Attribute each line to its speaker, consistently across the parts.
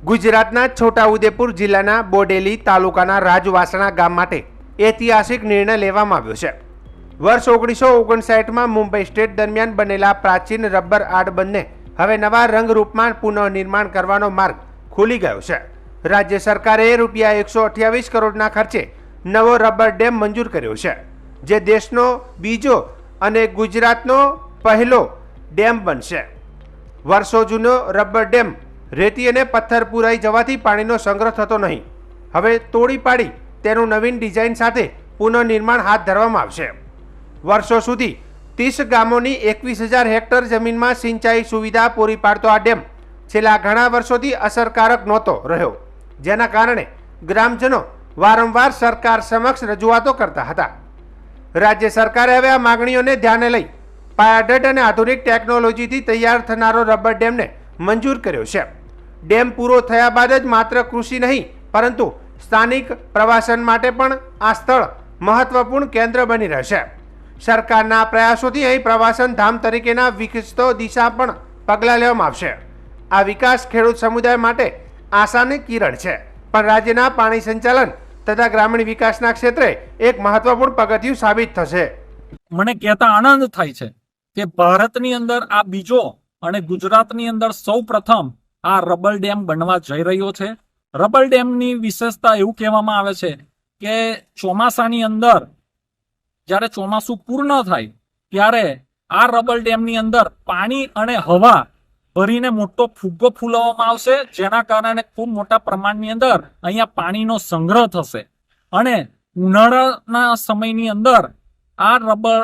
Speaker 1: ગુજરાતના છોટાઉદેપુર જિલ્લાના બોડેલી તાલુકાના રાજવાસણા ગામ માટે ઐતિહાસિક નિર્ણય લેવામાં આવ્યો છે। વર્ષ 1959માં મુંબઈ સ્ટેટ દરમિયાન બનેલા પ્રાચીન રબર આડબંધને હવે નવા રંગરૂપમાં પુનઃનિર્માણ કરવાનો માર્ગ ખુલી ગયો છે। રાજ્ય સરકારે રૂપિયા 128 કરોડના ખર્ચે નવો રબર ડેમ મંજૂર કર્યો છે, જે દેશનો બીજો અને ગુજરાતનો પહેલો ડેમ બનશે। વર્ષો જૂનો રબર ડેમ રેતી અને પથ્થર પુરાઈ જવાથી પાણીનો સંગ્રહ થતો નહીં। હવે તોડી પાડી તેનું નવીન ડિઝાઇન સાથે પુનઃનિર્માણ હાથ ધરવામાં આવશે। વર્ષો સુધી 30 ગામોની 21,000 હેક્ટર જમીનમાં સિંચાઈ સુવિધા પૂરી પાડતો આ ડેમ છેલ્લા ઘણા વર્ષોથી અસરકારક નહોતો રહ્યો, જેના કારણે ગ્રામજનો વારંવાર સરકાર સમક્ષ રજૂઆતો કરતા હતા। રાજ્ય સરકારે હવે આ માગણીઓને ધ્યાને લઈ પાયાગત અને આધુનિક ટેકનોલોજીથી તૈયાર થનારો રબર ડેમને મંજૂર કર્યો છે। ડેમ પૂરો થયા બાદ જ માત્ર કૃષિ નહીં પરંતુ સ્થાનિક પ્રવાસન માટે પણ આ સ્થળ મહત્વપૂર્ણ કેન્દ્ર બની રહેશે। સરકારના પ્રયાસોથી અહીં પ્રવાસન ધામ તરીકેના વિકસિતો દિશા પણ પગલાં લેવામાં આવશે। આ વિકાસ ખેડૂત સમુદાય માટે આશાની કિરણ છે, પણ રાજ્યના પાણી સંચાલન તથા ગ્રામીણ વિકાસના ક્ષેત્રે એક મહત્વપૂર્ણ પગથિયું સાબિત થશે।
Speaker 2: મને કહેતા આનંદ થાય છે કે ભારતની અંદર આ બીજો અને ગુજરાતની અંદર સૌ પ્રથમ આ રબર ડેમ બનવા જઈ રહ્યો છે। રબર ડેમની વિશેષતા એવું કહેવામાં આવે છે કે ચોમાસાની અંદર જ્યારે ચોમાસું પૂર્ણ થાય ત્યારે આ રબર ડેમની અંદર પાણી અને હવા ભરીને મોટો ફુગ્ગો ફૂલાવવામાં આવશે, જેના કારણે ખૂબ મોટા પ્રમાણની અંદર અહીંયા પાણીનો સંગ્રહ થશે અને ઉનાળાના સમયની અંદર આ રબર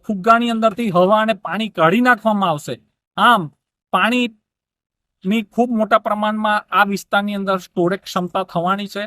Speaker 2: ફુગ્ગાની અંદરથી હવા અને પાણી કાઢી નાખવામાં આવશે। આમ પાણીની ખૂબ મોટા પ્રમાણમાં આ વિસ્તારની અંદર સ્ટોરેજ ક્ષમતા થવાની છે।